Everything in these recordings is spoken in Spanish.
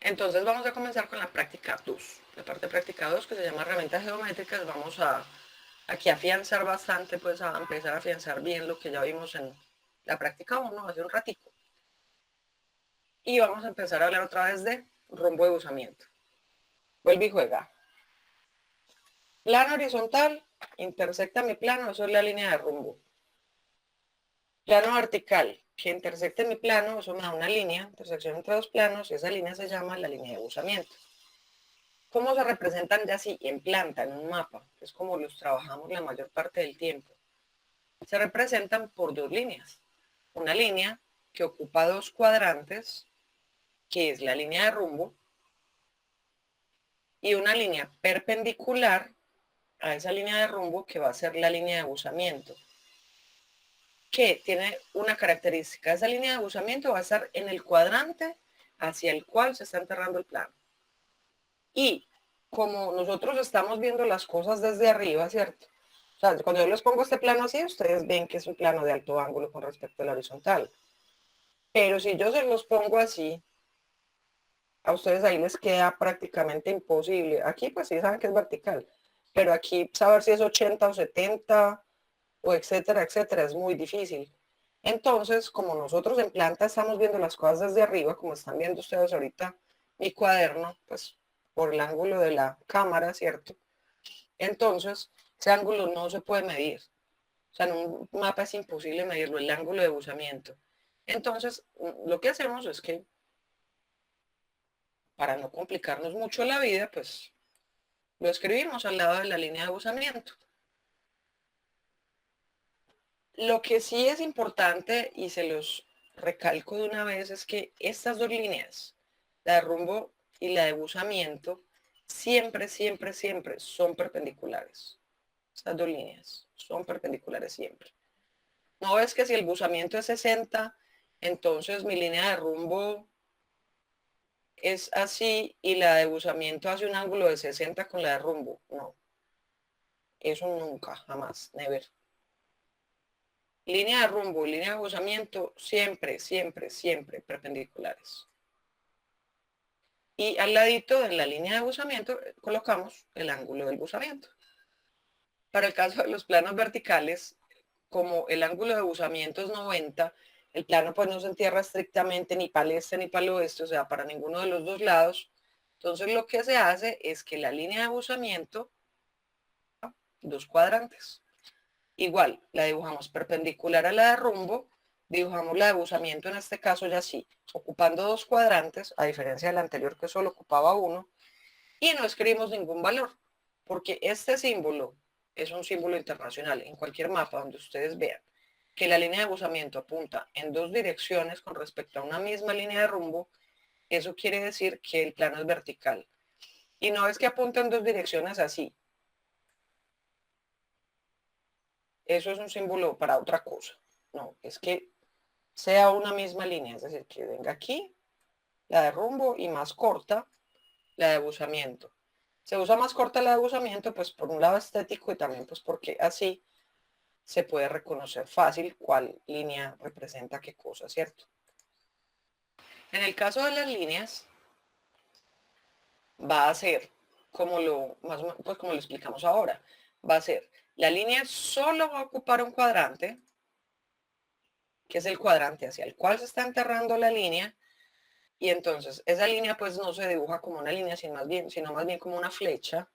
Entonces vamos a comenzar con la práctica 2. La parte práctica 2, que se llama herramientas geométricas, vamos a aquí afianzar bastante, pues a empezar a afianzar bien lo que ya vimos en la práctica 1 hace un ratico. Y vamos a empezar a hablar otra vez de rumbo de buzamiento. Vuelve y juega. Plano horizontal, intersecta mi plano, eso es la línea de rumbo. Plano vertical, que intersecte mi plano, eso me da una línea, intersección entre dos planos, y esa línea se llama la línea de buzamiento. ¿Cómo se representan ya así en planta, en un mapa? Es como los trabajamos la mayor parte del tiempo. Se representan por dos líneas. Una línea que ocupa dos cuadrantes, que es la línea de rumbo, y una línea perpendicular a esa línea de rumbo que va a ser la línea de buzamiento, que tiene una característica. Esa línea de buzamiento va a estar en el cuadrante hacia el cual se está enterrando el plano. Y como nosotros estamos viendo las cosas desde arriba, ¿cierto? O sea, cuando yo les pongo este plano así, ustedes ven que es un plano de alto ángulo con respecto a la horizontal. Pero si yo se los pongo así, a ustedes ahí les queda prácticamente imposible. Aquí pues sí saben que es vertical, pero aquí saber si es 80 o 70 o etcétera, etcétera, es muy difícil. Entonces, como nosotros en planta estamos viendo las cosas desde arriba, como están viendo ustedes ahorita mi cuaderno, pues por el ángulo de la cámara, ¿cierto? Entonces, ese ángulo no se puede medir. O sea, en un mapa es imposible medirlo, el ángulo de buzamiento. Entonces, lo que hacemos es que, para no complicarnos mucho la vida, pues lo escribimos al lado de la línea de buzamiento. Lo que sí es importante, y se los recalco de una vez, es que estas dos líneas, la de rumbo y la de buzamiento, siempre, siempre, siempre son perpendiculares. Estas dos líneas son perpendiculares siempre. No ves que si el buzamiento es 60, entonces mi línea de rumbo es así y la de buzamiento hace un ángulo de 60 con la de rumbo. No, eso nunca, jamás, never. Línea de rumbo y línea de buzamiento siempre, siempre, siempre perpendiculares. Y al ladito de la línea de buzamiento colocamos el ángulo del buzamiento. Para el caso de los planos verticales, como el ángulo de buzamiento es 90, el plano pues no se entierra estrictamente ni para el este ni para el oeste, o sea, para ninguno de los dos lados. Entonces lo que se hace es que la línea de buzamiento, dos cuadrantes. Igual, la dibujamos perpendicular a la de rumbo, dibujamos la de buzamiento en este caso ya sí, ocupando dos cuadrantes, a diferencia del anterior que solo ocupaba uno, y no escribimos ningún valor, porque este símbolo es un símbolo internacional. En cualquier mapa donde ustedes vean que la línea de buzamiento apunta en dos direcciones con respecto a una misma línea de rumbo, eso quiere decir que el plano es vertical. Y no es que apunte en dos direcciones así. Eso es un símbolo para otra cosa. No, es que sea una misma línea, es decir, que venga aquí la de rumbo y más corta la de buzamiento. Se usa más corta la de buzamiento, pues por un lado estético y también pues porque así se puede reconocer fácil cuál línea representa qué cosa, ¿cierto? En el caso de las líneas, va a ser como lo, más o menos, pues como lo explicamos ahora, va a ser, la línea solo va a ocupar un cuadrante, que es el cuadrante hacia el cual se está enterrando la línea, y entonces esa línea pues no se dibuja como una línea, sino más bien como una flecha,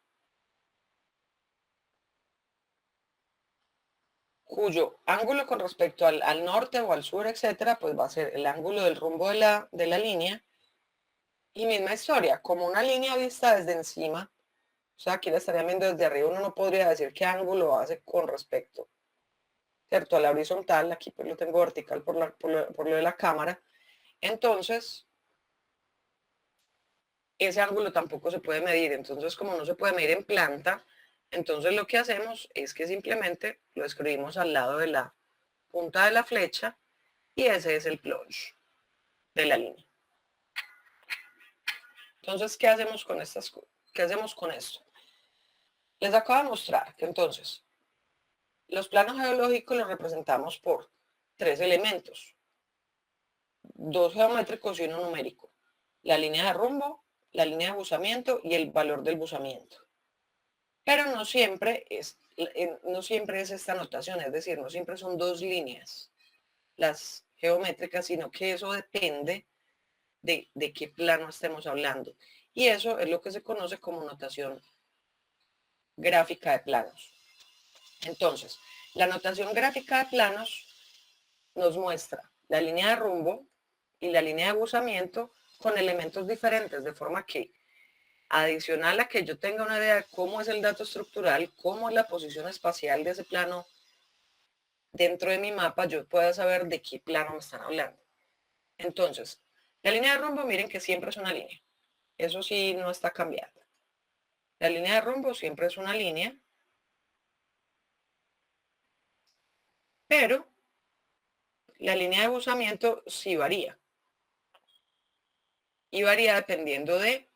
cuyo ángulo con respecto al norte o al sur, etcétera, pues va a ser el ángulo del rumbo de la línea. Y misma historia, como una línea vista desde encima, o sea, aquí la estarían viendo desde arriba, uno no podría decir qué ángulo hace con respecto, ¿cierto? A la horizontal, aquí pues lo tengo vertical por lo de la cámara. Entonces, ese ángulo tampoco se puede medir. Entonces, como no se puede medir en planta, entonces lo que hacemos es que simplemente lo escribimos al lado de la punta de la flecha y ese es el plunge de la línea. Entonces, ¿qué hacemos con qué hacemos con esto? Les acabo de mostrar que entonces los planos geológicos los representamos por tres elementos, dos geométricos y uno numérico. la línea de rumbo, la línea de buzamiento y el valor del buzamiento. Pero no siempre es esta notación, es decir, no siempre son dos líneas las geométricas, sino que eso depende de qué plano estemos hablando. Y eso es lo que se conoce como notación gráfica de planos. Entonces, la notación gráfica de planos nos muestra la línea de rumbo y la línea de buzamiento con elementos diferentes, de forma que, adicional a que yo tenga una idea de cómo es el dato estructural, cómo es la posición espacial de ese plano dentro de mi mapa, yo pueda saber de qué plano me están hablando. Entonces, la línea de rumbo, miren que siempre es una línea. Eso sí no está cambiando. La línea de rumbo siempre es una línea, pero la línea de buzamiento sí varía. Y varía dependiendo de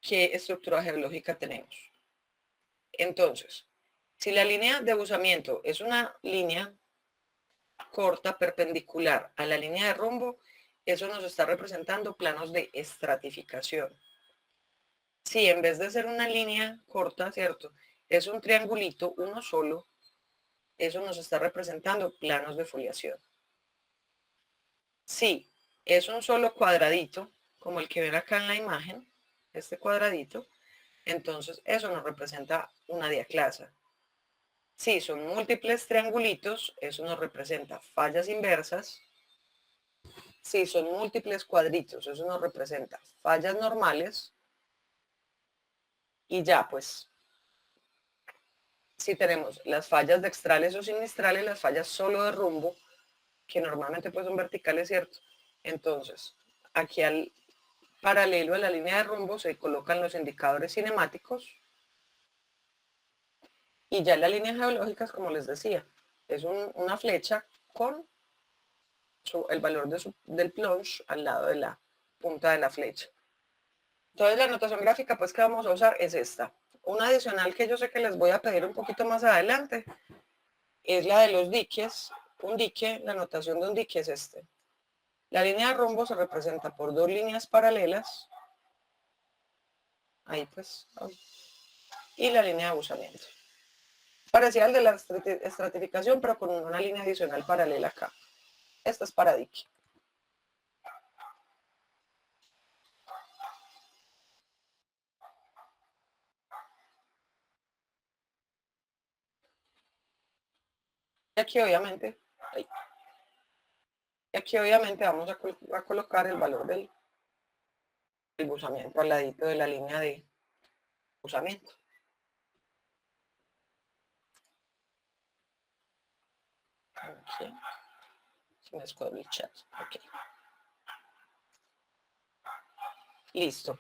qué estructura geológica tenemos. Entonces, si la línea de buzamiento es una línea corta perpendicular a la línea de rumbo, eso nos está representando planos de estratificación. Si en vez de ser una línea corta, ¿cierto? Es un triangulito, uno solo, eso nos está representando planos de foliación. Si es un solo cuadradito, como el que ven acá en la imagen, este cuadradito, entonces eso nos representa una diaclasa. Si son múltiples triangulitos, eso nos representa fallas inversas. Si son múltiples cuadritos, eso nos representa fallas normales. Y ya, pues, si tenemos las fallas dextrales o sinistrales, las fallas solo de rumbo, que normalmente pues son verticales, ¿cierto? Entonces, aquí al paralelo a la línea de rumbo se colocan los indicadores cinemáticos. Y ya las líneas geológicas, como les decía, es una flecha con el valor del plunge al lado de la punta de la flecha. Entonces la notación gráfica pues que vamos a usar es esta. Una adicional que yo sé que les voy a pedir un poquito más adelante es la de los diques. Un dique, la notación de un dique es este. La línea de rumbo se representa por dos líneas paralelas. Ahí pues. Y la línea de buzamiento. Parecida al de la estratificación, pero con una línea adicional paralela acá. Esta es para dique. Y aquí obviamente, vamos a colocar el valor del buzamiento al ladito de la línea de buzamiento. Aquí. Se me escuadró el chat. Ok. Listo.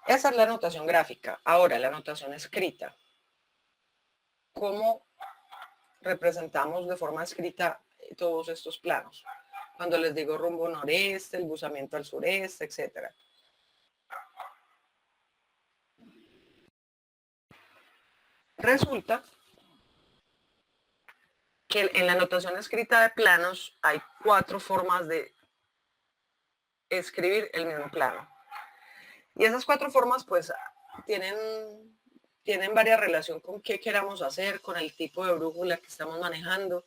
Esa es la notación gráfica. Ahora, la notación escrita. ¿Cómo representamos de forma escrita todos estos planos? Cuando les digo rumbo noreste, el buzamiento al sureste, etc. Resulta que en la notación escrita de planos hay 4 formas de escribir el mismo plano. Y esas 4 formas pues tienen varias relación con qué queramos hacer, con el tipo de brújula que estamos manejando.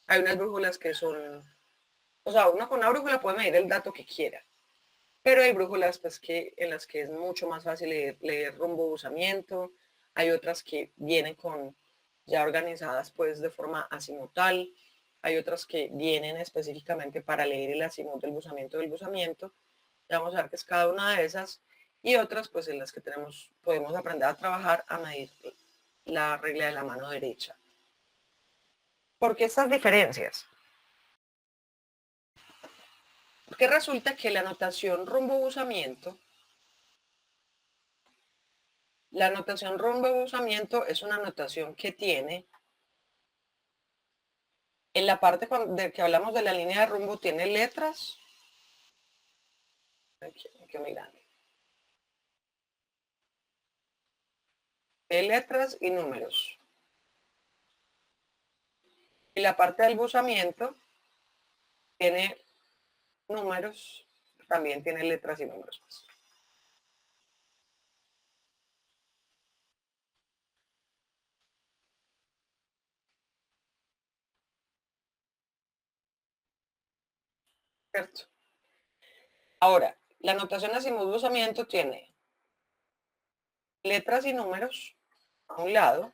Hay unas brújulas que son, o sea, uno con una brújula puede medir el dato que quiera, pero hay brújulas pues en las que es mucho más fácil leer rumbo buzamiento. Hay otras que vienen ya organizadas pues de forma azimutal. Hay otras que vienen específicamente para leer el azimut del buzamiento. Ya vamos a ver qué es cada una de esas. Y otras pues en las que podemos aprender a trabajar a medir la regla de la mano derecha. ¿Por qué estas diferencias? Porque resulta que la notación rumbo-buzamiento, es una notación que tiene, en la parte de que hablamos de la línea de rumbo, tiene letras. Aquí muy grande. Tiene letras y números. Y la parte del buzamiento tiene números, también tiene letras y números. Pues. ¿Cierto? Ahora, la notación azimut de usamiento tiene letras y números a un lado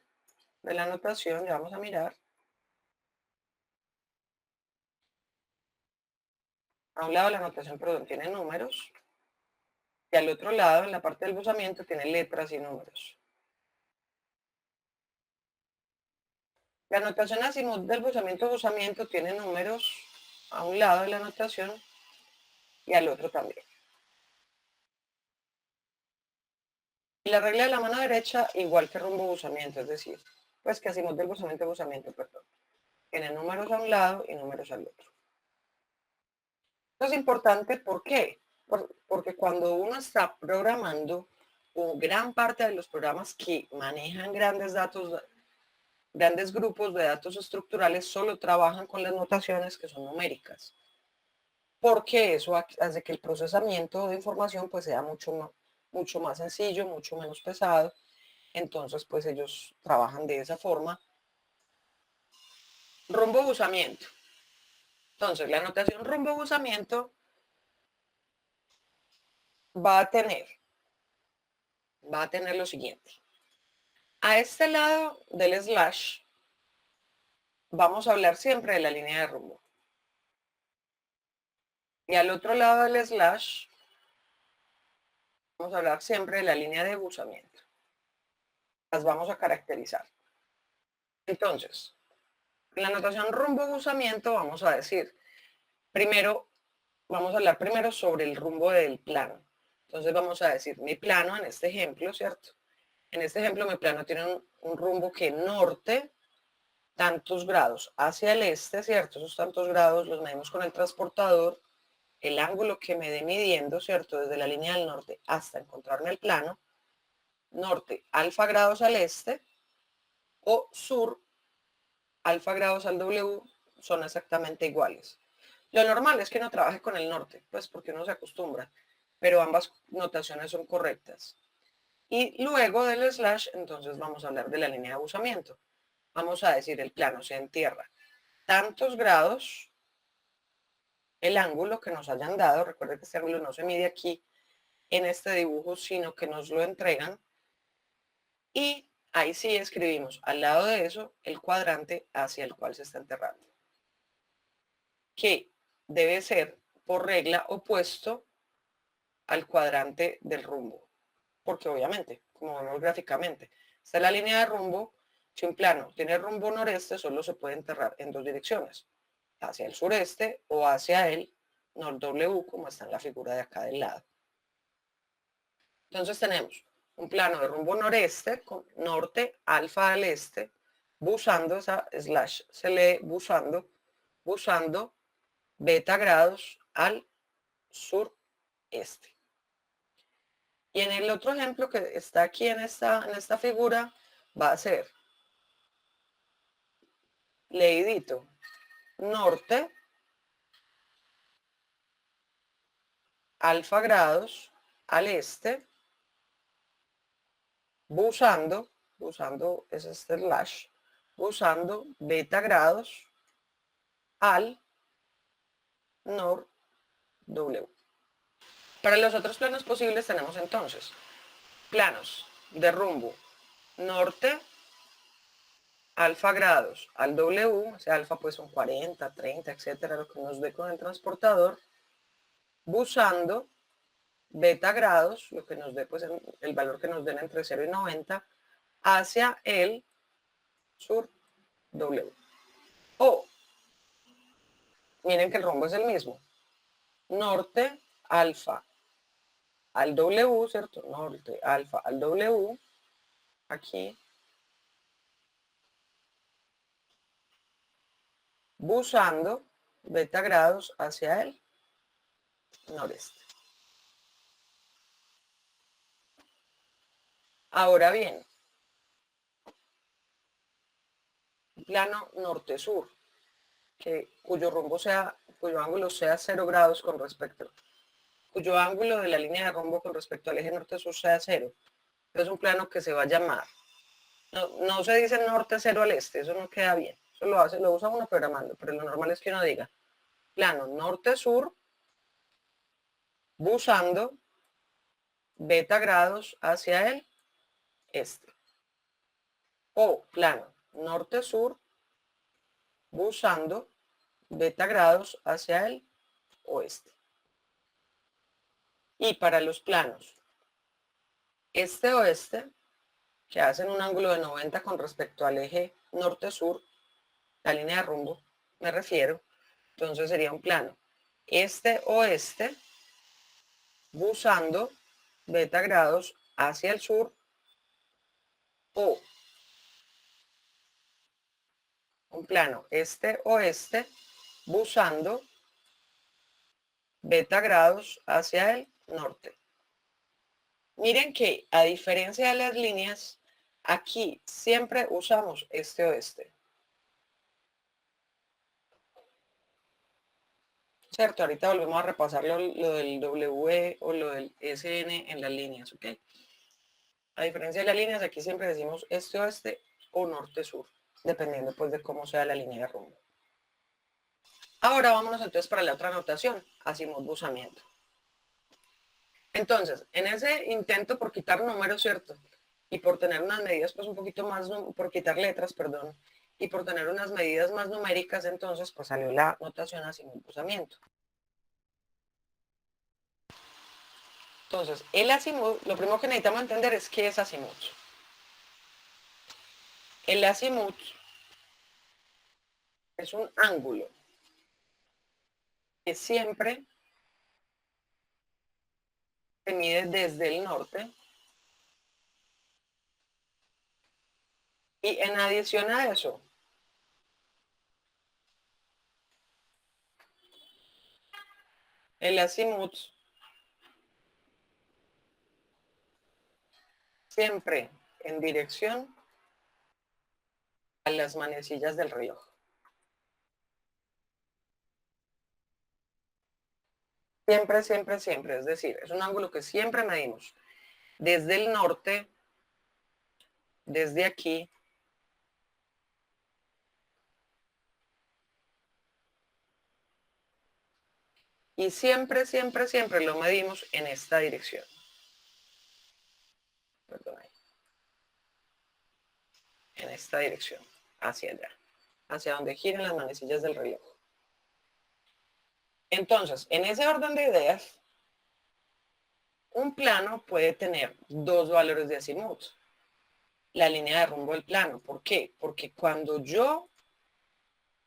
de la notación, ya vamos a mirar. A un lado la notación, perdón, tiene números. Y al otro lado, en la parte del buzamiento, tiene letras y números. La notación azimut del buzamiento tiene números a un lado de la notación y al otro también. Y la regla de la mano derecha, igual que rumbo buzamiento, es decir, pues que azimut del buzamiento, perdón. Tiene números a un lado y números al otro. Esto es importante, ¿por qué? Porque cuando uno está programando, gran parte de los programas que manejan grandes datos, grandes grupos de datos estructurales, solo trabajan con las notaciones que son numéricas. Porque eso hace que el procesamiento de información pues sea mucho más sencillo, mucho menos pesado. Entonces pues ellos trabajan de esa forma. Rumbo buzamiento. Entonces la notación rumbo buzamiento va a tener lo siguiente. A este lado del slash vamos a hablar siempre de la línea de rumbo. Y al otro lado del slash vamos a hablar siempre de la línea de buzamiento. Las vamos a caracterizar. Entonces, en la notación rumbo buzamiento vamos a decir, vamos a hablar primero sobre el rumbo del plano. Entonces vamos a decir, mi plano en este ejemplo, ¿cierto? En este ejemplo mi plano tiene un rumbo que norte, tantos grados hacia el este, ¿cierto? Esos tantos grados los medimos con el transportador, el ángulo que me dé midiendo, ¿cierto? Desde la línea del norte hasta encontrarme el plano, norte, alfa grados al este, o sur, alfa grados al W, son exactamente iguales. Lo normal es que no trabaje con el norte, pues porque uno se acostumbra, pero ambas notaciones son correctas. Y luego del slash, entonces vamos a hablar de la línea de buzamiento. Vamos a decir, el plano se entierra tantos grados, el ángulo que nos hayan dado, recuerden que este ángulo no se mide aquí en este dibujo, sino que nos lo entregan, y ahí sí escribimos al lado de eso el cuadrante hacia el cual se está enterrando, que debe ser por regla opuesto al cuadrante del rumbo, porque obviamente, como vemos gráficamente, está la línea de rumbo. Si un plano tiene rumbo noreste, solo se puede enterrar en dos direcciones, hacia el sureste o hacia el nord-W, como está en la figura de acá del lado. Entonces tenemos un plano de rumbo noreste, con norte, alfa al este, buzando, esa slash se lee buzando beta grados al sureste. Y en el otro ejemplo que está aquí en esta figura, va a ser leidito norte, alfa grados al este, buzando es este slash, buzando beta grados al nord W. Para los otros planos posibles tenemos entonces planos de rumbo norte, alfa grados al W, o sea, alfa pues son 40, 30, etcétera, lo que nos dé con el transportador, buzando beta grados, lo que nos dé pues el valor que nos den entre 0 y 90, hacia el sur W. O, miren que el rumbo es el mismo, norte, alfa al W, ¿cierto? Norte, alfa al W, aquí, buzando beta grados hacia el noreste. Ahora bien, plano norte-sur, cuyo ángulo sea 0 grados con respecto cuyo ángulo de la línea de rumbo con respecto al eje norte-sur sea 0. Es un plano que se va a llamar, no se dice norte-0 al este, eso no queda bien. Eso lo usa uno programando, pero lo normal es que uno diga plano norte-sur, busando beta grados hacia el este. O plano norte-sur, busando beta grados hacia el oeste. Y para los planos este-oeste, que hacen un ángulo de 90 con respecto al eje norte-sur, la línea de rumbo, me refiero, entonces sería un plano este-oeste, busando beta grados hacia el sur, o un plano este-oeste, busando beta grados hacia el norte. Miren que, a diferencia de las líneas, aquí siempre usamos este-oeste. ¿Cierto? Ahorita volvemos a repasar lo del W o lo del SN en las líneas, ¿ok? A diferencia de las líneas, aquí siempre decimos este-oeste o norte-sur, dependiendo pues de cómo sea la línea de rumbo. Ahora vámonos entonces para la otra notación, azimut-buzamiento. Entonces, en ese intento por quitar números, ¿cierto? Y por tener unas medidas pues un poquito más, por quitar letras, perdón, y por tener unas medidas más numéricas, entonces pues salió la notación azimut-buzamiento. Entonces, el azimut, lo primero que necesitamos entender es qué es azimut. El azimut es un ángulo que siempre se mide desde el norte y en adición a eso, el azimut siempre en dirección a las manecillas del reloj. Siempre, siempre, siempre. Es decir, es un ángulo que siempre medimos desde el norte, desde aquí, y siempre, siempre, siempre lo medimos en esta dirección. Perdón, ahí. En esta dirección, hacia allá, hacia donde giran las manecillas del reloj. Entonces, en ese orden de ideas, un plano puede tener dos valores de azimut. La línea de rumbo del plano. ¿Por qué? Porque cuando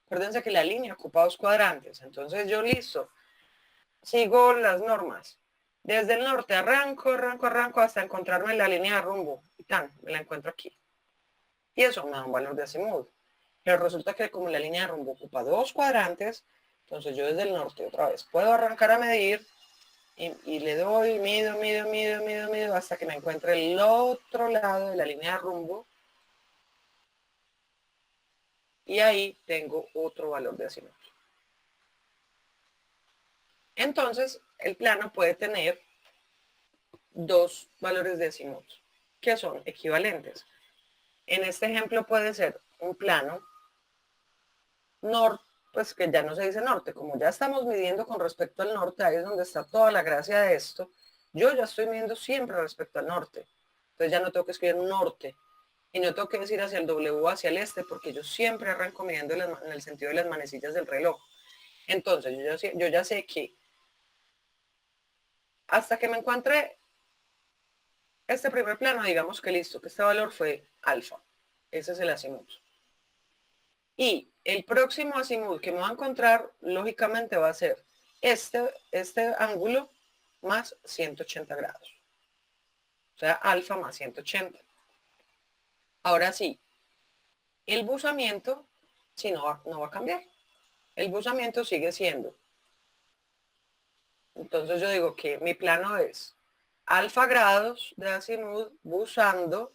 acuérdense que la línea ocupa dos cuadrantes, entonces yo listo, sigo las normas. Desde el norte arranco hasta encontrarme la línea de rumbo. Y tan, me la encuentro aquí. Y eso me da un valor de azimut. Pero resulta que como la línea de rumbo ocupa dos cuadrantes, entonces yo desde el norte otra vez puedo arrancar a medir y le doy, mido, hasta que me encuentre el otro lado de la línea de rumbo. Y ahí tengo otro valor de azimut. Entonces, el plano puede tener dos valores de azimut que son equivalentes. En este ejemplo puede ser un plano norte, pues que ya no se dice norte, como ya estamos midiendo con respecto al norte, ahí es donde está toda la gracia de esto. Yo ya estoy midiendo siempre respecto al norte, entonces ya no tengo que escribir norte y no tengo que decir hacia el W o hacia el este, porque yo siempre arranco midiendo en el sentido de las manecillas del reloj. Entonces yo ya sé que hasta que me encuentre este primer plano, digamos que listo, que este valor fue alfa. Ese es el azimut. Y el próximo azimut que me va a encontrar, lógicamente va a ser este ángulo más 180 grados. O sea, alfa más 180. Ahora sí, el buzamiento, sí, no va a cambiar. El buzamiento sigue siendo. Entonces yo digo que mi plano es alfa grados de azimut buzando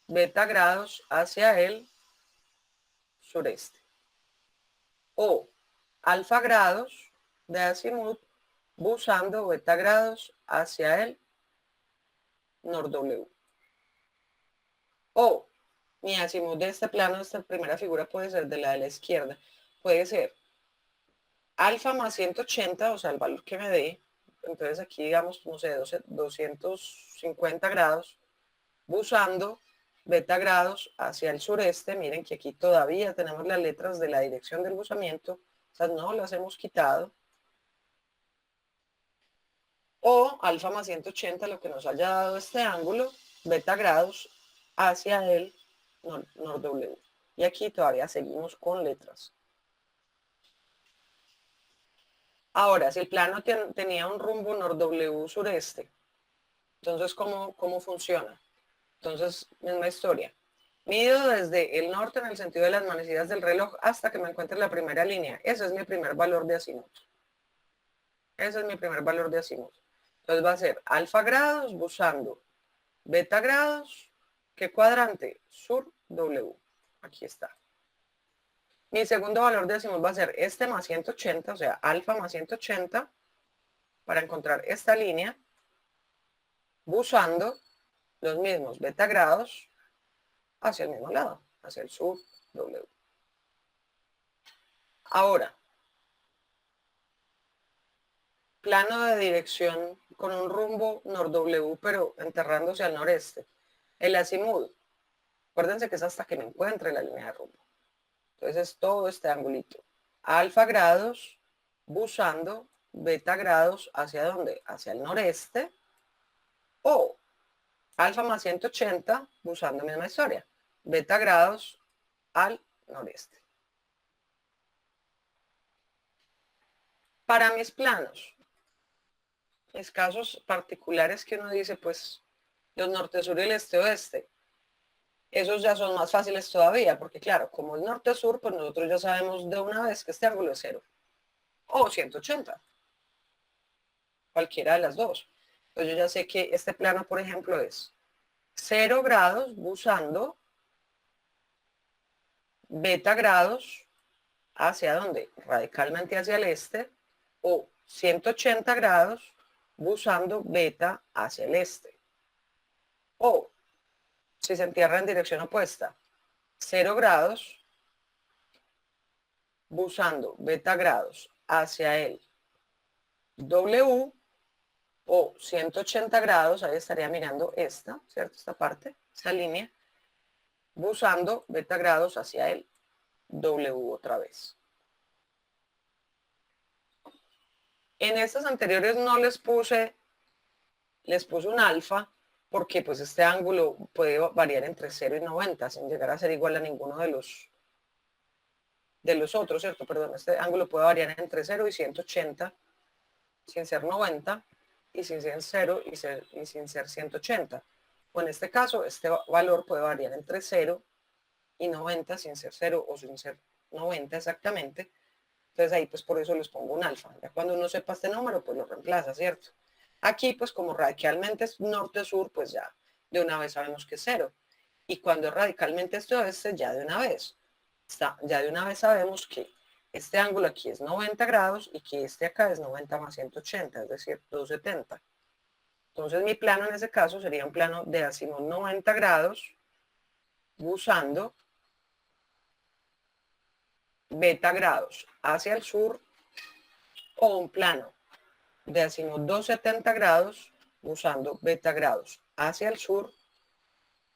beta grados hacia el sureste. O alfa grados de azimut busando beta grados hacia el nor W. O mi azimut de este plano, de esta primera figura puede ser de la izquierda, puede ser alfa más 180, o sea, el valor que me dé, entonces aquí digamos, no sé, 250 grados, busando beta grados hacia el sureste. Miren que aquí todavía tenemos las letras de la dirección del buzamiento, o sea, no las hemos quitado. O alfa más 180, lo que nos haya dado este ángulo, beta grados hacia el nor W. Y aquí todavía seguimos con letras. Ahora, si el plano tenía un rumbo nor W sureste, entonces, ¿cómo funciona? Entonces, misma historia. Mido desde el norte en el sentido de las manecillas del reloj hasta que me encuentre la primera línea. Ese es mi primer valor de azimut. Ese es mi primer valor de azimut. Entonces va a ser alfa grados buscando beta grados. ¿Qué cuadrante? Sur W. Aquí está. Mi segundo valor de azimut va a ser este más 180, o sea, alfa más 180, para encontrar esta línea, buscando los mismos beta grados hacia el mismo lado, hacia el sur W. Ahora, plano de dirección con un rumbo nor W, pero enterrándose al noreste. El azimut, acuérdense que es hasta que me encuentre la línea de rumbo. Entonces es todo este angulito. Alfa grados, busando beta grados hacia dónde? Hacia el noreste. O alfa más 180, buscando misma historia. Beta grados al noreste. Para mis planos, mis casos particulares que uno dice, pues, los norte-sur y el este-oeste, esos ya son más fáciles todavía, porque claro, como es norte-sur, pues nosotros ya sabemos de una vez que este ángulo es 0 o 180, cualquiera de las dos. Entonces yo ya sé que este plano, por ejemplo, es 0 grados buscando beta grados hacia dónde? Radicalmente hacia el este, o 180 grados buscando beta hacia el este. O si se entierra en dirección opuesta, 0 grados buscando beta grados hacia el W, o 180 grados, ahí estaría mirando esta, ¿cierto? Esta parte, esta línea, buscando beta grados hacia el W otra vez. En estas anteriores no les puse un alfa, porque pues este ángulo puede variar entre 0 y 90, sin llegar a ser igual a ninguno de los otros, ¿cierto? Perdón, este ángulo puede variar entre 0 y 180, sin ser 90, y sin ser 0 y sin ser 180. O en este caso, este valor puede variar entre 0 y 90, sin ser 0 o sin ser 90 exactamente. Entonces ahí pues por eso les pongo un alfa. Ya cuando uno sepa este número, pues lo reemplaza, ¿cierto? Aquí pues como radicalmente es norte-sur, pues ya de una vez sabemos que es 0. Y cuando radicalmente es oeste, ya de una vez. Ya de una vez sabemos que este ángulo aquí es 90 grados y que este acá es 90 más 180, es decir, 270. Entonces mi plano en ese caso sería un plano de azimut 90 grados, buscando beta grados hacia el sur, o un plano de azimut 270 grados, buscando beta grados hacia el sur,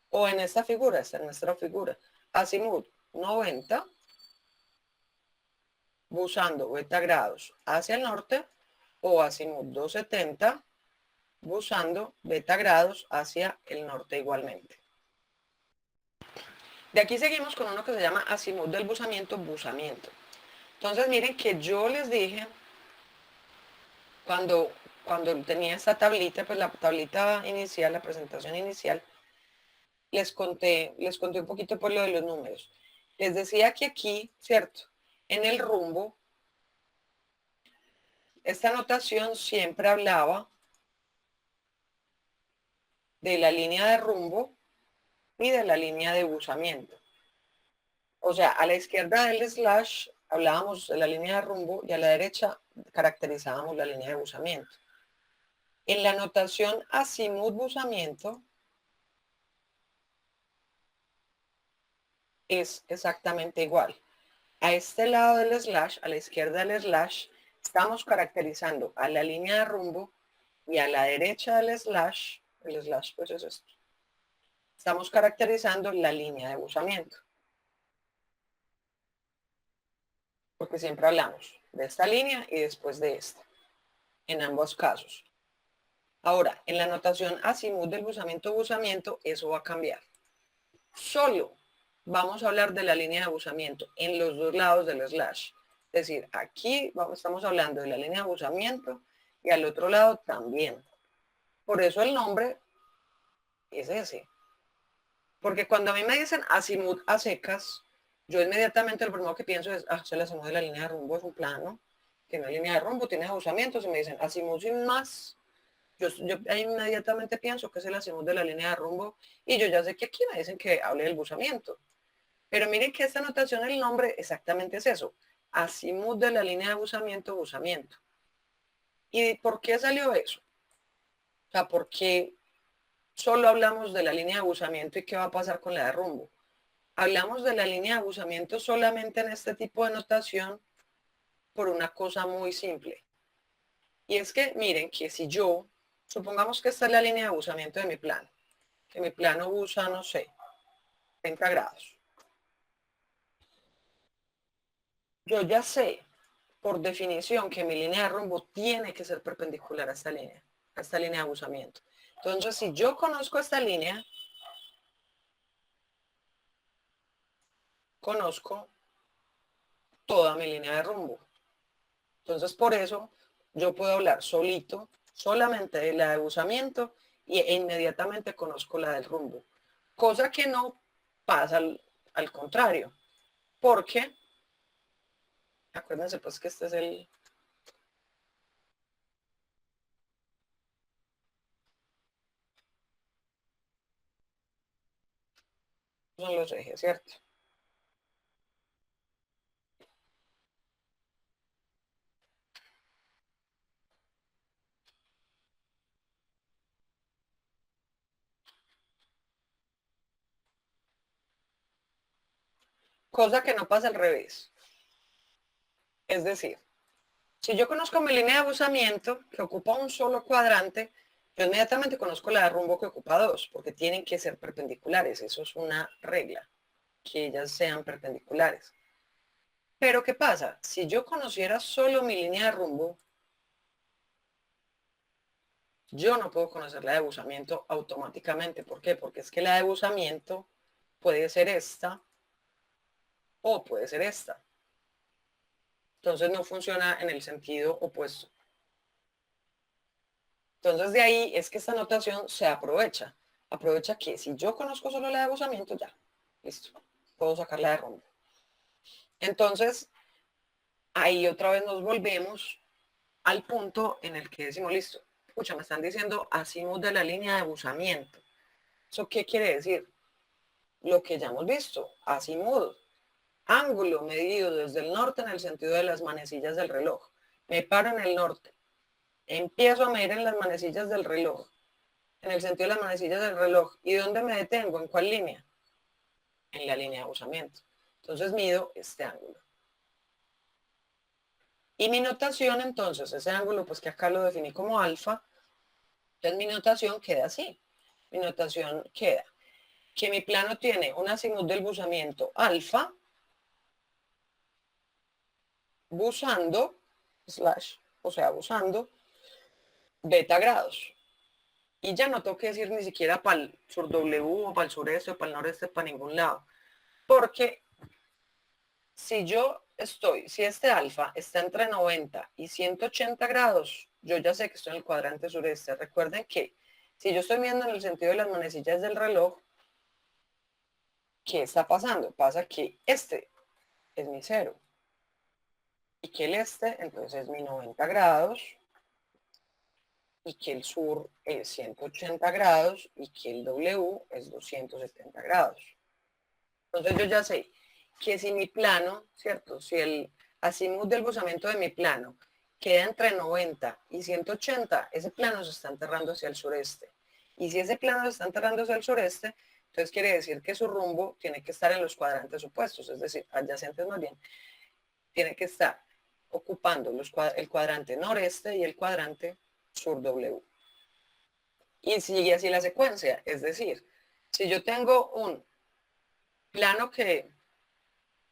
o en esta figura, esta es nuestra figura, azimut 90, buscando beta grados hacia el norte, o azimut 270, buscando beta grados hacia el norte igualmente. De aquí seguimos con uno que se llama azimut del buzamiento. Entonces miren que yo les dije, cuando tenía esta tablita, pues la tablita inicial, la presentación inicial, les conté un poquito por lo de los números. Les decía que aquí, ¿cierto? En el rumbo, esta notación siempre hablaba de la línea de rumbo y de la línea de buzamiento. O sea, a la izquierda del slash hablábamos de la línea de rumbo y a la derecha caracterizábamos la línea de buzamiento. En la notación azimut buzamiento es exactamente igual. A este lado del slash, a la izquierda del slash, estamos caracterizando a la línea de rumbo y a la derecha del slash, el slash pues es esto. Estamos caracterizando la línea de buzamiento. Porque siempre hablamos de esta línea y después de esta, en ambos casos. Ahora, en la notación azimut del buzamiento, eso va a cambiar. Solo vamos a hablar de la línea de buzamiento en los dos lados del slash. Es decir, aquí estamos hablando de la línea de buzamiento y al otro lado también. Por eso el nombre es ese. Porque cuando a mí me dicen azimut a secas, yo inmediatamente lo primero que pienso es, es el azimut de la línea de rumbo, es un plano, tiene una línea de rumbo, tiene abusamientos, y me dicen azimut sin más, yo inmediatamente pienso que es el azimut de la línea de rumbo, y yo ya sé que aquí me dicen que hable del buzamiento. Pero miren que esta notación, el nombre exactamente es eso, azimut de la línea de buzamiento, buzamiento. ¿Y por qué salió eso? O sea, ¿por qué solo hablamos de la línea de buzamiento y qué va a pasar con la de rumbo? Hablamos de la línea de buzamiento solamente en este tipo de notación por una cosa muy simple. Y es que miren que si yo, supongamos que esta es la línea de buzamiento de mi plano, que mi plano buza, no sé, 30 grados. Yo ya sé, por definición, que mi línea de rumbo tiene que ser perpendicular a esta línea de buzamiento. Entonces, si yo conozco esta línea, conozco toda mi línea de rumbo. Entonces, por eso, yo puedo hablar solamente de la de buzamiento e inmediatamente conozco la del rumbo. Cosa que no pasa al contrario. Porque, acuérdense pues que este es son los ejes, ¿cierto? Cosa que no pasa al revés. Es decir, si yo conozco mi línea de buzamiento, que ocupa un solo cuadrante, yo inmediatamente conozco la de rumbo que ocupa dos, porque tienen que ser perpendiculares. Eso es una regla, que ellas sean perpendiculares. Pero ¿qué pasa? Si yo conociera solo mi línea de rumbo, yo no puedo conocer la de buzamiento automáticamente. ¿Por qué? Porque es que la de buzamiento puede ser esta o puede ser esta. Entonces no funciona en el sentido opuesto. Entonces de ahí es que esta notación se aprovecha. Aprovecha que si yo conozco solo la de buzamiento, ya, listo, puedo sacarla de rumbo. Entonces, ahí otra vez nos volvemos al punto en el que decimos, listo, escucha, me están diciendo azimut de la línea de buzamiento. ¿Eso qué quiere decir? Lo que ya hemos visto, azimut, ángulo medido desde el norte en el sentido de las manecillas del reloj. Me paro en el norte, empiezo a medir en las manecillas del reloj, en el sentido de las manecillas del reloj. ¿Y dónde me detengo? ¿En cuál línea? En la línea de buzamiento. Entonces mido este ángulo. Y mi notación, entonces, ese ángulo, pues que acá lo definí como alfa, entonces mi notación queda así. Mi notación queda que mi plano tiene un azimut del buzamiento alfa, buzando, slash, o sea, buzando, beta grados. Y ya no tengo que decir ni siquiera para el sur W o para el sureste o para el noreste, para ningún lado. Porque si este alfa está entre 90 y 180 grados, yo ya sé que estoy en el cuadrante sureste. Recuerden que si yo estoy viendo en el sentido de las manecillas del reloj, ¿qué está pasando? Pasa que este es mi cero y que el este entonces es mi 90 grados y que el sur es 180 grados y que el W es 270 grados. Entonces yo ya sé que si mi plano, ¿cierto? Si el azimut del buzamiento de mi plano queda entre 90 y 180, ese plano se está enterrando hacia el sureste. Y si ese plano se está enterrando hacia el sureste, entonces quiere decir que su rumbo tiene que estar en los cuadrantes opuestos, es decir, adyacentes más bien. Tiene que estar ocupando el cuadrante noreste y el cuadrante sur W. Y sigue así la secuencia, es decir, si yo tengo un plano que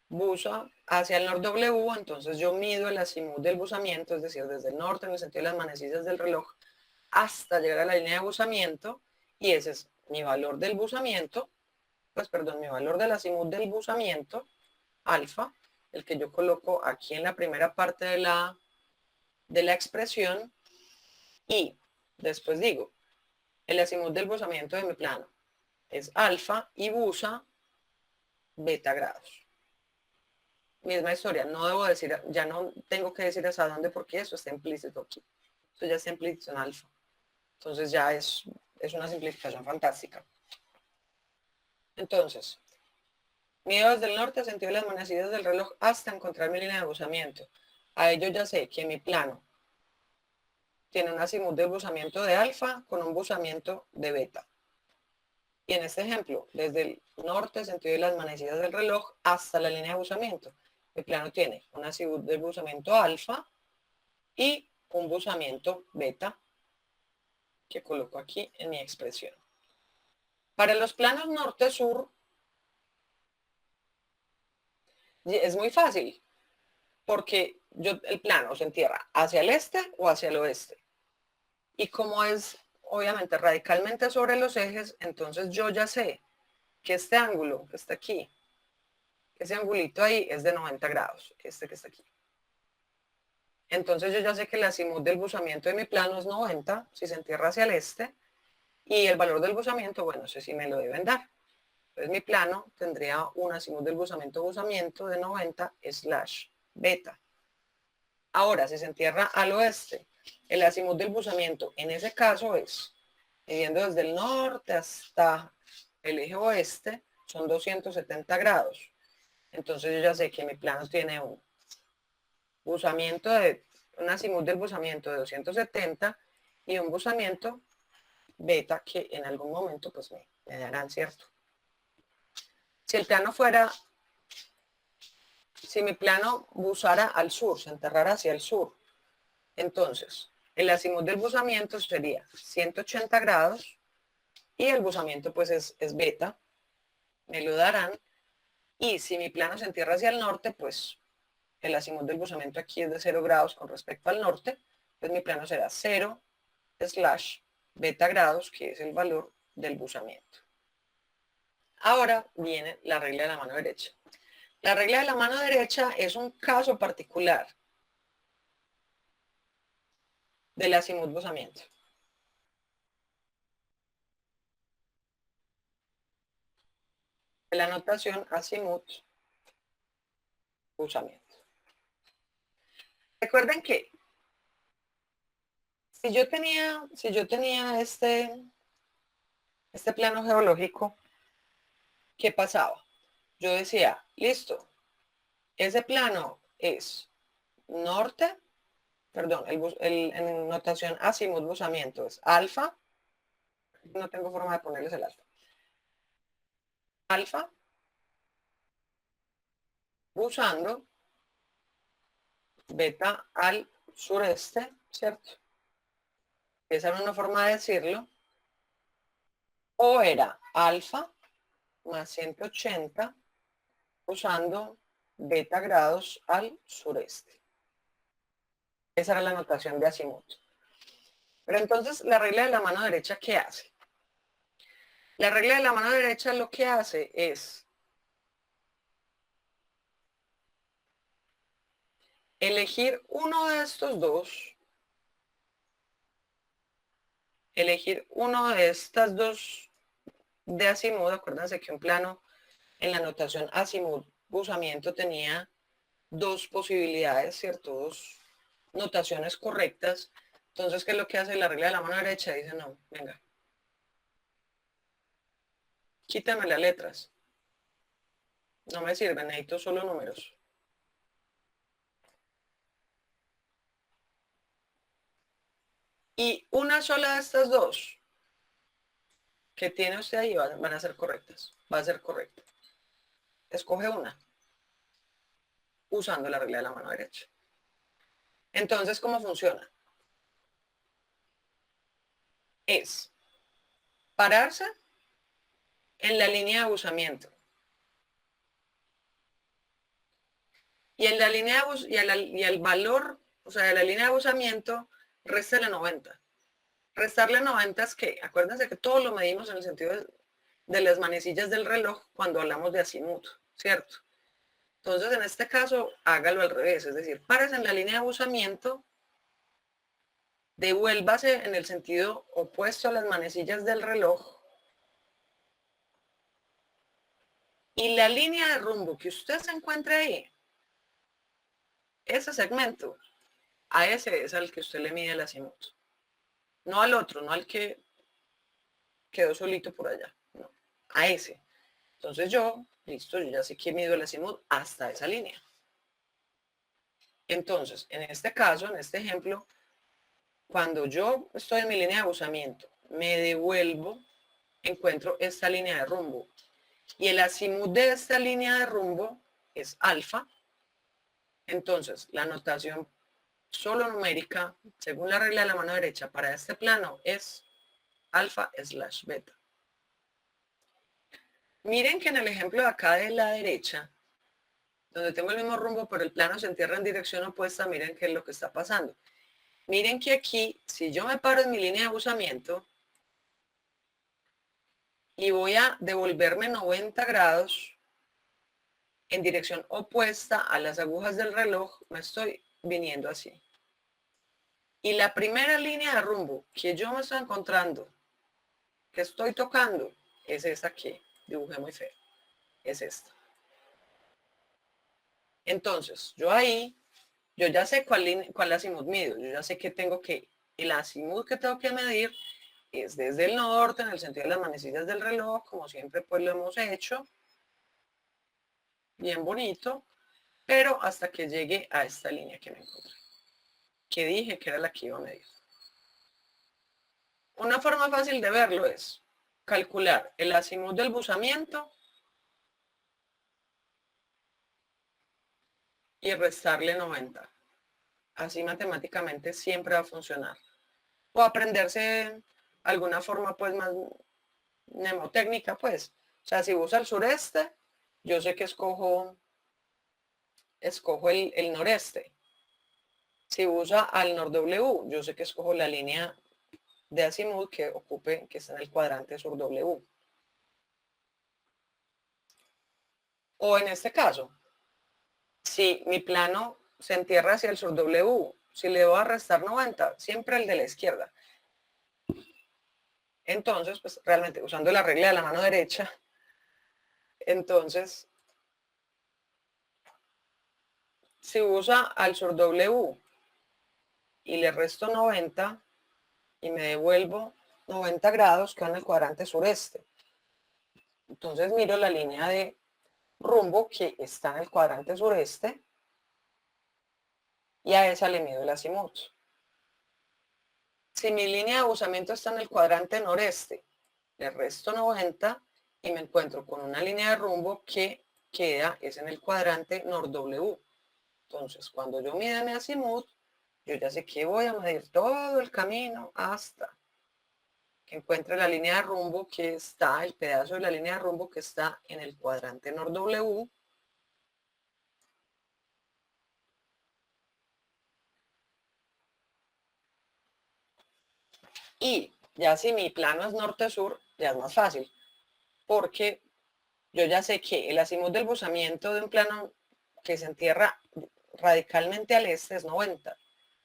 busa hacia el norte W, entonces yo mido el azimut del busamiento, es decir, desde el norte en el sentido de las manecillas del reloj hasta llegar a la línea de busamiento, y ese es mi valor del busamiento, mi valor del azimut del busamiento, alfa, el que yo coloco aquí en la primera parte de la expresión, y después digo, el azimut del busamiento de mi plano es alfa y busa beta grados. Misma historia, no debo decir, ya no tengo que decir hasta dónde porque eso está implícito aquí. Eso ya está implícito en alfa. Entonces ya es una simplificación fantástica. Entonces, mido desde el norte, sentido de las manecillas del reloj hasta encontrar mi línea de buzamiento. A ello ya sé que mi plano tiene un azimut de buzamiento de alfa con un buzamiento de beta. Y en este ejemplo, desde el norte, sentido de las manecillas del reloj, hasta la línea de buzamiento, mi plano tiene un azimut de buzamiento alfa y un buzamiento beta que coloco aquí en mi expresión. Para los planos norte-sur es muy fácil, porque el plano se entierra hacia el este o hacia el oeste. Y como es obviamente radicalmente sobre los ejes, entonces yo ya sé que este ángulo que está aquí, ese angulito ahí es de 90 grados, este que está aquí. Entonces yo ya sé que el azimut del buzamiento de mi plano es 90, si se entierra hacia el este, y el valor del buzamiento, bueno, sé si me lo deben dar. Entonces mi plano tendría un azimut del buzamiento de 90 slash beta. Ahora, si se entierra al oeste, el azimut del buzamiento en ese caso es, midiendo desde el norte hasta el eje oeste, son 270 grados. Entonces yo ya sé que mi plano tiene un azimut del buzamiento de 270 y un buzamiento beta que en algún momento pues me darán, ¿cierto? Si el plano fuera, si mi plano busara al sur, se enterrara hacia el sur, entonces el azimut del buzamiento sería 180 grados y el buzamiento pues es beta, me lo darán. Y si mi plano se entierra hacia el norte, pues el azimut del buzamiento aquí es de 0 grados con respecto al norte, pues mi plano será 0 slash beta grados, que es el valor del buzamiento. Ahora viene la regla de la mano derecha. La regla de la mano derecha es un caso particular del azimut buzamiento. De la notación azimut buzamiento. Recuerden que si yo tenía este plano geológico, ¿qué pasaba? Yo decía, listo, ese plano es norte, perdón, en notación azimut buzamiento es alfa, no tengo forma de ponerles el alfa. Alfa, buzando, beta al sureste, ¿cierto? Esa era una forma de decirlo. O era alfa más 180 usando beta grados al sureste. Esa era la notación de azimut. Pero entonces, la regla de la mano derecha, ¿qué hace? La regla de la mano derecha lo que hace es elegir uno de estos dos, elegir uno de estas dos de azimut. Acuérdense que un plano en la notación azimut buzamiento tenía dos posibilidades, ¿cierto? Dos notaciones correctas. Entonces, ¿qué es lo que hace la regla de la mano derecha? Dice, no, venga, quítame las letras. No me sirven, necesito solo números. Y una sola de estas dos que tiene usted ahí van a ser correctas. Va a ser correcta. Escoge una usando la regla de la mano derecha. Entonces, ¿cómo funciona? Es pararse en la línea de abusamiento. Y en la línea y el valor, o sea, de la línea de abusamiento, réstale 90. Restarle 90 es que, acuérdense que todo lo medimos en el sentido de las manecillas del reloj cuando hablamos de azimut, ¿cierto? Entonces, en este caso, hágalo al revés, es decir, párese en la línea de abusamiento, devuélvase en el sentido opuesto a las manecillas del reloj, y la línea de rumbo que usted se encuentre ahí, ese segmento, a ese es al que usted le mide el azimut. No al otro, no al que quedó solito por allá, no, a ese. Entonces listo, yo ya sé que mido el azimut hasta esa línea. Entonces, en este caso, en este ejemplo, cuando yo estoy en mi línea de abusamiento, me devuelvo, encuentro esta línea de rumbo. Y el azimut de esta línea de rumbo es alfa. Entonces, la notación solo numérica, según la regla de la mano derecha, para este plano es alfa/beta. Miren que en el ejemplo de acá de la derecha, donde tengo el mismo rumbo, pero el plano se entierra en dirección opuesta, miren qué es lo que está pasando. Miren que aquí, si yo me paro en mi línea de abusamiento y voy a devolverme 90 grados en dirección opuesta a las agujas del reloj, me estoy viniendo así. Y la primera línea de rumbo que yo me estoy encontrando, que estoy tocando, es esta que dibujé muy feo. Es esta. Entonces, yo ya sé cuál azimut mido. Yo ya sé que el azimut que tengo que medir es desde el norte, en el sentido de las manecillas del reloj, como siempre pues lo hemos hecho. Bien bonito, pero hasta que llegue a esta línea que me encontré, que dije que era la que iba a medir. Una forma fácil de verlo es calcular el azimut del buzamiento y restarle 90. Así matemáticamente siempre va a funcionar. O aprenderse alguna forma pues más mnemotécnica pues. O sea, si usa el sureste, yo sé que escojo el noreste. Si usa al nor-W, yo sé que escojo la línea de azimut que está en el cuadrante sur W. O en este caso, si mi plano se entierra hacia el sur W, si le voy a restar 90, siempre el de la izquierda. Entonces, pues realmente usando la regla de la mano derecha, entonces, si usa al sur W y le resto 90 y me devuelvo 90 grados, quedo en el cuadrante sureste. Entonces miro la línea de rumbo que está en el cuadrante sureste y a esa le mido el azimut. Si mi línea de abusamiento está en el cuadrante noreste, le resto 90 y me encuentro con una línea de rumbo que es en el cuadrante nor-W. Entonces, cuando yo mida mi azimut, yo ya sé que voy a medir todo el camino hasta que encuentre la línea de rumbo que está, el pedazo de la línea de rumbo que está en el cuadrante nor-W. Y ya si mi plano es norte-sur, ya es más fácil, porque yo ya sé que el azimut del buzamiento de un plano que se entierra radicalmente al este es 90.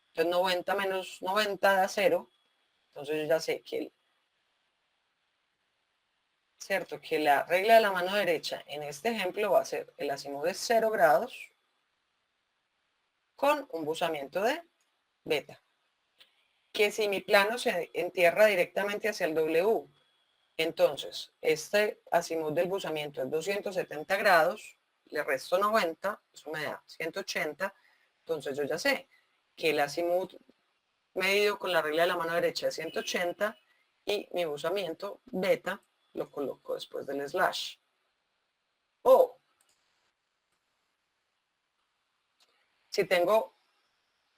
Entonces 90 menos 90 da 0. Entonces yo ya sé ¿cierto? Que la regla de la mano derecha en este ejemplo va a ser el azimut de 0 grados con un buzamiento de beta. Que si mi plano se entierra directamente hacia el W, entonces este azimut del buzamiento es 270 grados, le resto 90, eso me da 180, entonces yo ya sé que el azimut medido con la regla de la mano derecha de 180 y mi buzamiento beta lo coloco después del slash. O si tengo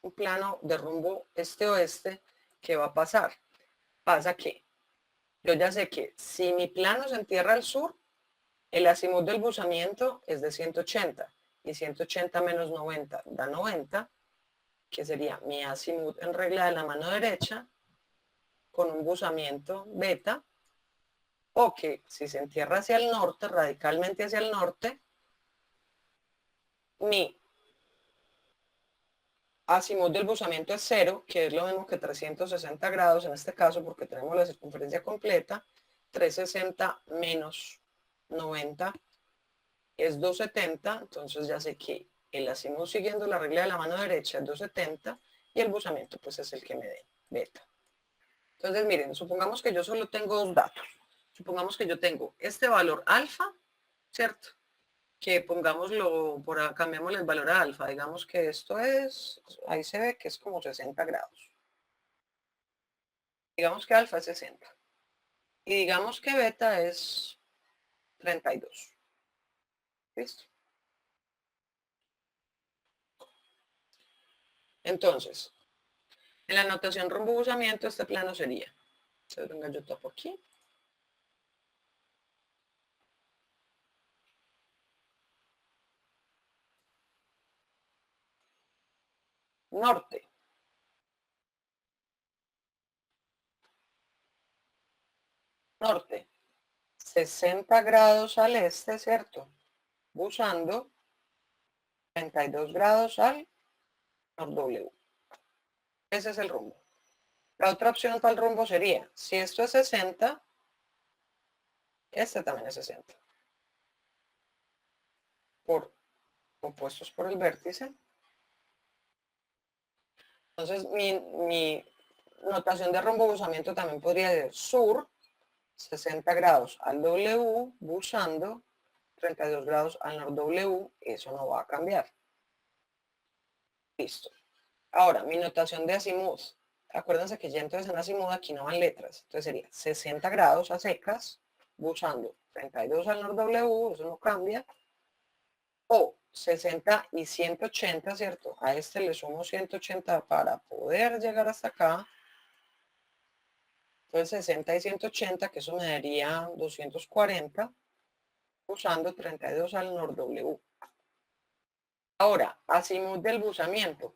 un plano de rumbo este-oeste, ¿qué va a pasar? Pasa que yo ya sé que si mi plano se entierra al sur, el azimut del buzamiento es de 180 y 180 menos 90 da 90, que sería mi azimut en regla de la mano derecha con un buzamiento beta, o que si se entierra hacia el norte, radicalmente hacia el norte, mi azimut del buzamiento es 0, que es lo mismo que 360 grados en este caso porque tenemos la circunferencia completa. 360 menos 90 es 270, entonces ya sé que el azimut siguiendo la regla de la mano derecha es 270 y el buzamiento pues es el que me dé beta. Entonces miren, supongamos que yo solo tengo dos datos. Supongamos que yo tengo este valor alfa, ¿cierto? Que pongámoslo, cambiémosle el valor a alfa. Digamos que esto es, ahí se ve que es como 60 grados. Digamos que alfa es 60. Y digamos que beta es 32. ¿Listo? Entonces, en la notación rumbo-buzamiento, este plano sería. Entonces, venga, yo topo aquí. Norte. Norte. 60 grados al este, ¿cierto? Buzando 32 grados al nor-W. Ese es el rumbo. La otra opción para el rumbo sería, si esto es 60, este también es 60. Por opuestos por el vértice. Entonces, mi notación de rumbo buzamiento también podría ser sur, 60 grados al W, buzando 32 grados al nor-W. Eso no va a cambiar. Listo. Ahora, mi notación de azimut. Acuérdense que ya entonces en azimut aquí no van letras. Entonces sería 60 grados a secas, buzando 32 al nor-W, eso no cambia. O 60 y 180, ¿cierto? A este le sumo 180 para poder llegar hasta acá. Entonces 60 y 180, que eso me daría 240, usando 32 al nor-W. Ahora, azimut del buzamiento.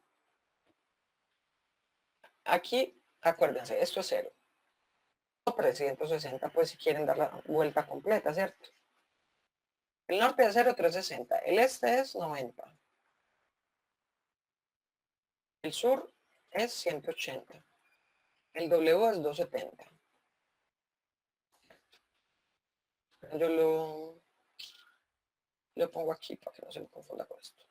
Aquí, acuérdense, esto es 0. 360, pues si quieren dar la vuelta completa, ¿cierto? El norte es 0, 360. El este es 90. El sur es 180. El W es 270. Yo lo pongo aquí para que no se me confunda con esto.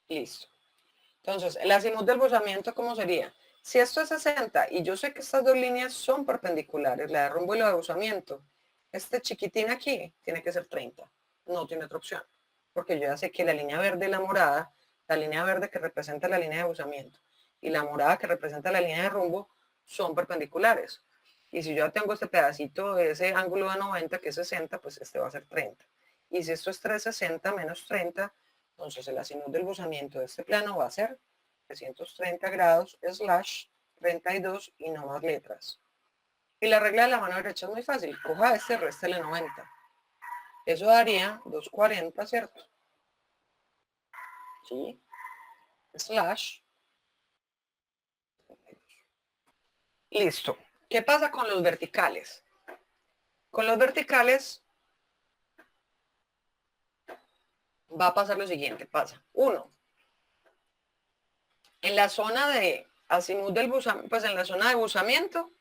Listo. Entonces, el azimut del buzamiento, ¿cómo sería? Si esto es 60 y yo sé que estas dos líneas son perpendiculares, la de rumbo y la de buzamiento, este chiquitín aquí tiene que ser 30. No tiene otra opción. Porque yo ya sé que la línea verde y la morada, la línea verde que representa la línea de buzamiento y la morada que representa la línea de rumbo, son perpendiculares. Y si yo ya tengo este pedacito de ese ángulo de 90, que es 60, pues este va a ser 30. Y si esto es 360 menos 30, entonces el azimut del buzamiento de este plano va a ser 330 grados slash 32 y no más letras. Y la regla de la mano derecha es muy fácil. Coja este y réstele 90. Eso daría 240, ¿cierto? Sí. Slash. Listo. ¿Qué pasa con los verticales? Con los verticales va a pasar lo siguiente. Pasa. 1. En la zona de azimut del buzamiento, pues en la zona de buzamiento,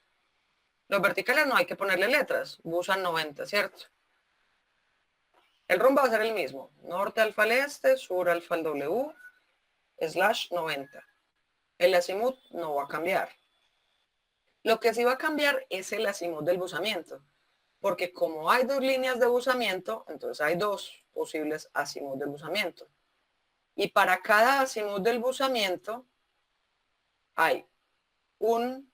los verticales no hay que ponerle letras. Buzan 90, ¿cierto? El rumbo va a ser el mismo. Norte alfa al este, sur alfa al W, /90. El azimut no va a cambiar. Lo que sí va a cambiar es el azimut del buzamiento. Porque como hay dos líneas de buzamiento, entonces hay dos posibles azimuts del buzamiento. Y para cada azimut del buzamiento hay una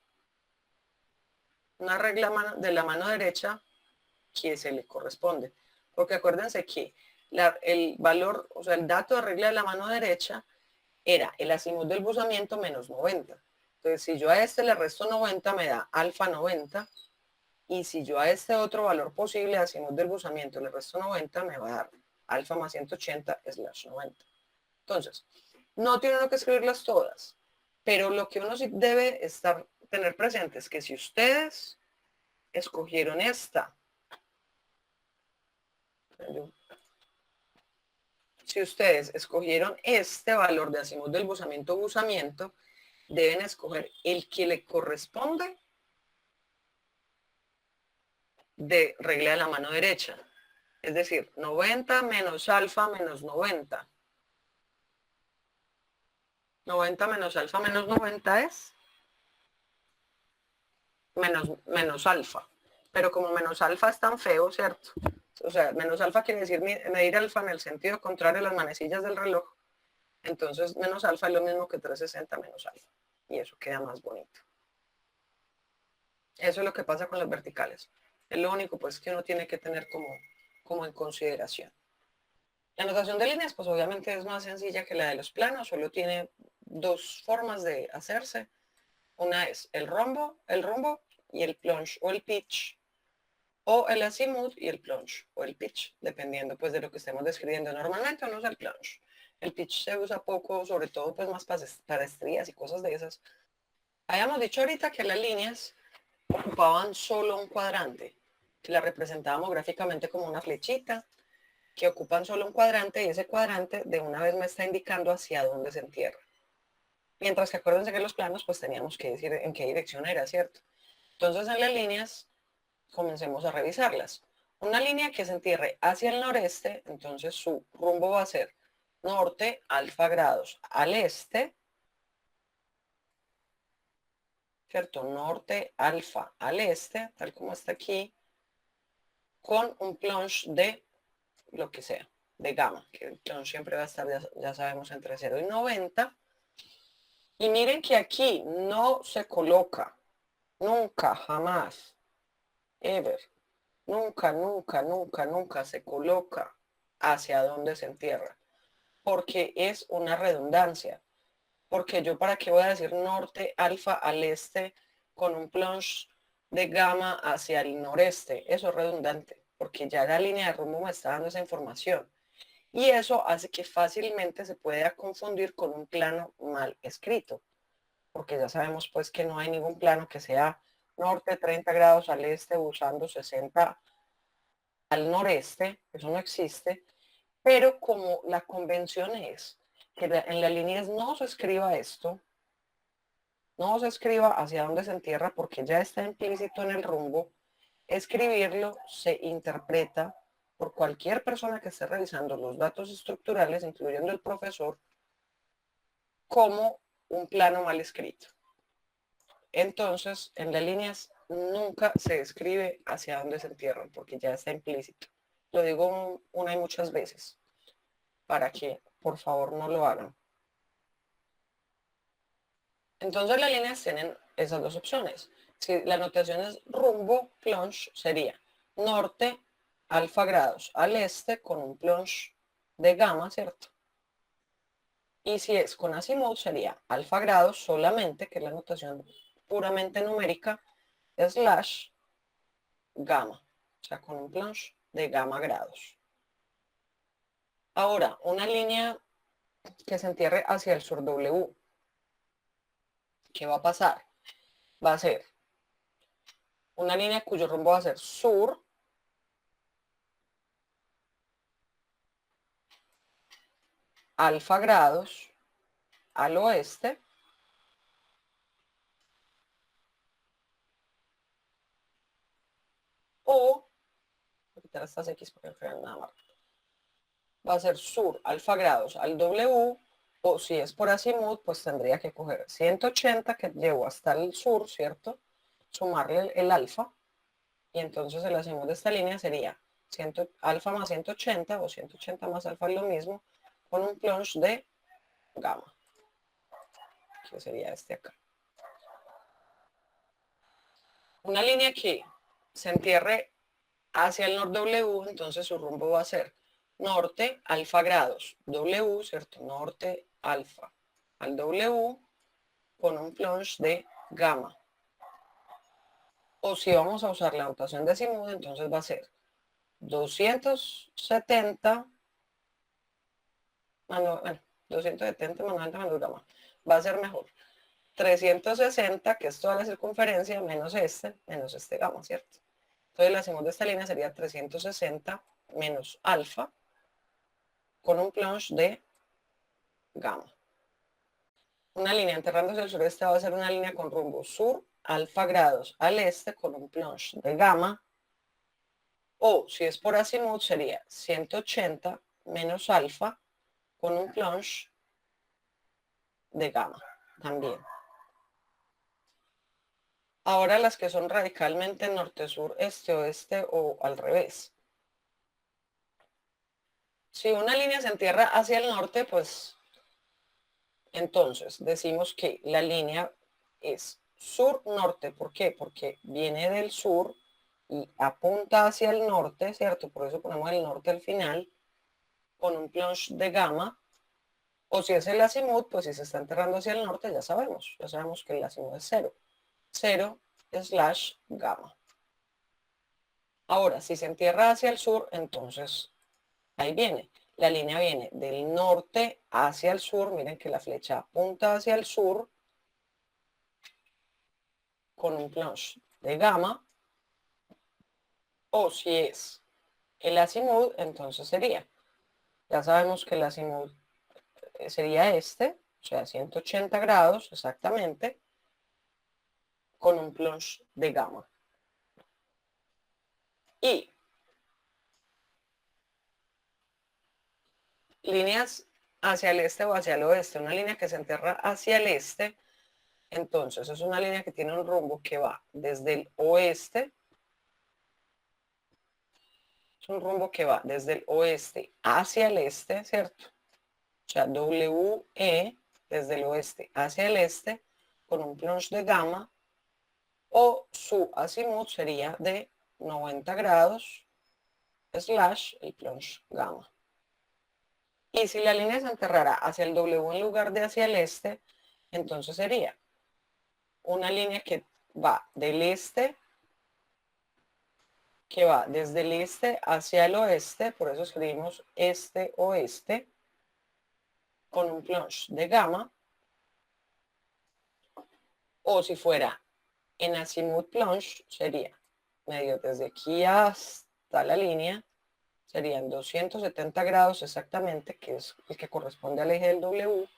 regla de la mano derecha que se le corresponde. Porque acuérdense que el valor, o sea, el dato de regla de la mano derecha era el azimut del buzamiento menos 90. Entonces, si yo a este le resto 90, me da alfa 90. Y si yo a este otro valor posible, azimut del buzamiento, le resto 90, me va a dar alfa más 180/90. Entonces, no tiene uno que escribirlas todas, pero lo que uno sí debe tener presente es que si ustedes escogieron si ustedes escogieron este valor de azimut del buzamiento, deben escoger el que le corresponde de regla de la mano derecha. Es decir, 90 menos alfa menos 90. 90 menos alfa menos 90 es menos alfa. Pero como menos alfa es tan feo, ¿cierto? O sea, menos alfa quiere decir medir alfa en el sentido contrario a las manecillas del reloj. Entonces, menos alfa es lo mismo que 360 menos alfa. Y eso queda más bonito. Eso es lo que pasa con las verticales. Es lo único pues que uno tiene que tener como en consideración. La notación de líneas pues obviamente es más sencilla que la de los planos, solo tiene dos formas de hacerse. Una es el rombo y el plunge o el pitch, o el azimut y el plunge o el pitch, dependiendo pues de lo que estemos describiendo. Normalmente uno usa el plunge. El pitch se usa poco, sobre todo pues más para estrías y cosas de esas. Habíamos dicho ahorita que las líneas ocupaban solo un cuadrante, que la representábamos gráficamente como una flechita, que ocupan solo un cuadrante y ese cuadrante de una vez me está indicando hacia dónde se entierra. Mientras que acuérdense que los planos pues teníamos que decir en qué dirección era, ¿cierto? Entonces en las líneas comencemos a revisarlas. Una línea que se entierre hacia el noreste, entonces su rumbo va a ser norte, alfa grados, al este, ¿cierto? Norte, alfa, al este, tal como está aquí, con un plunge de lo que sea, de gamma, que el plunge siempre va a estar, ya sabemos, entre 0 y 90. Y miren que aquí no se coloca, nunca, jamás, ever, nunca, nunca, nunca, nunca se coloca hacia donde se entierra, porque es una redundancia. Porque yo para qué voy a decir norte, alfa al este, con un plunge de gamma hacia el noreste. Eso es redundante, porque ya la línea de rumbo me está dando esa información. Y eso hace que fácilmente se pueda confundir con un plano mal escrito, porque ya sabemos pues que no hay ningún plano que sea norte 30 grados al este usando 60 al noreste, eso no existe, pero como la convención es que en las líneas no se escriba esto, no se escriba hacia dónde se entierra porque ya está implícito en el rumbo, escribirlo se interpreta por cualquier persona que esté revisando los datos estructurales, incluyendo el profesor, como un plano mal escrito. Entonces, en las líneas nunca se escribe hacia dónde se entierran porque ya está implícito. Lo digo una y muchas veces para que por favor no lo hagan. Entonces las líneas tienen esas dos opciones. Si la notación es rumbo, plunge, sería norte, alfa grados al este con un plunge de gamma, ¿cierto? Y si es con azimut sería alfa grados solamente, que es la notación puramente numérica, slash gamma, o sea, con un plunge de gamma grados. Ahora, una línea que se entierre hacia el sur W, ¿qué va a pasar? Va a ser una línea cuyo rumbo va a ser sur, alfa grados al oeste, o, voy a quitar estas X porque no quedan nada más, va a ser sur alfa grados al W, o si es por azimut, pues tendría que coger 180 que llevo hasta el sur, ¿cierto? Sumarle el alfa, y entonces el azimut de esta línea sería alfa más 180, o 180 más alfa es lo mismo, con un plunge de gamma, que sería este acá. Una línea que se entierre hacia el norte W, entonces su rumbo va a ser norte, alfa grados, W, ¿cierto? Norte, alfa, al W, con un plunge de gamma. O si vamos a usar la notación de azimut, entonces va a ser 270, bueno, 270 más 90 menos gamma. Va a ser mejor. 360, que es toda la circunferencia, menos este gamma, ¿cierto? Entonces la azimut de esta línea sería 360 menos alfa, con un plunge de gamma. Una línea enterrándose al sureste va a ser una línea con rumbo sur, alfa grados al este, con un plunge de gamma. O si es por azimut sería 180 menos alfa, con un plunge de gamma también. Ahora las que son radicalmente norte-sur, este-oeste o al revés. Si una línea se entierra hacia el norte, pues entonces decimos que la línea es sur-norte. ¿Por qué? Porque viene del sur y apunta hacia el norte, ¿cierto? Por eso ponemos el norte al final, con un plunge de gamma. O si es el azimut, pues si se está enterrando hacia el norte, ya sabemos que el azimut es 0. 0 slash gamma. Ahora, si se entierra hacia el sur, entonces ahí viene. La línea viene del norte hacia el sur. Miren que la flecha apunta hacia el sur con un plunge de gamma. O si es el azimut, entonces sería. Ya sabemos que el azimut sería este, o sea, 180 grados exactamente, con un plunge de gamma. Y líneas hacia el este o hacia el oeste, una línea que se entierra hacia el este, entonces es una línea que tiene un rumbo que va desde el oeste, es un rumbo que va desde el oeste hacia el este, ¿cierto? O sea, WE desde el oeste hacia el este, con un plunge de gamma, o su azimut sería de 90 grados, slash el plunge gamma. Y si la línea se enterrara hacia el W en lugar de hacia el este, entonces sería una línea que va del este, que va desde el este hacia el oeste, por eso escribimos este-oeste, con un plunge de gamma. O si fuera en azimut plunge, sería medio desde aquí hasta la línea, serían 270 grados exactamente, que es el que corresponde al eje del W,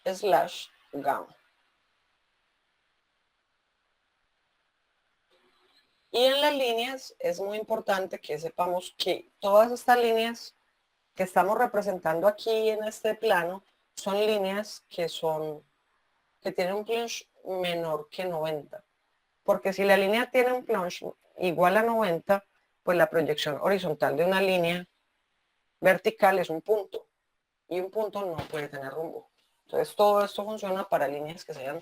slash gamma. Y en las líneas es muy importante que sepamos que todas estas líneas que estamos representando aquí en este plano son líneas que tienen un plunge menor que 90. Porque si la línea tiene un plunge igual a 90, pues la proyección horizontal de una línea vertical es un punto. Y un punto no puede tener rumbo. Entonces todo esto funciona para líneas que sean,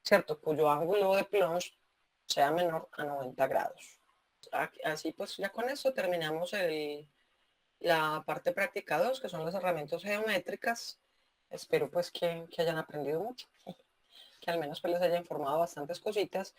¿cierto? Cuyo ángulo de plunge sea menor a 90 grados. Así pues ya con esto terminamos la parte práctica 2, que son las herramientas geométricas. Espero pues que hayan aprendido mucho, que al menos pues les haya informado bastantes cositas.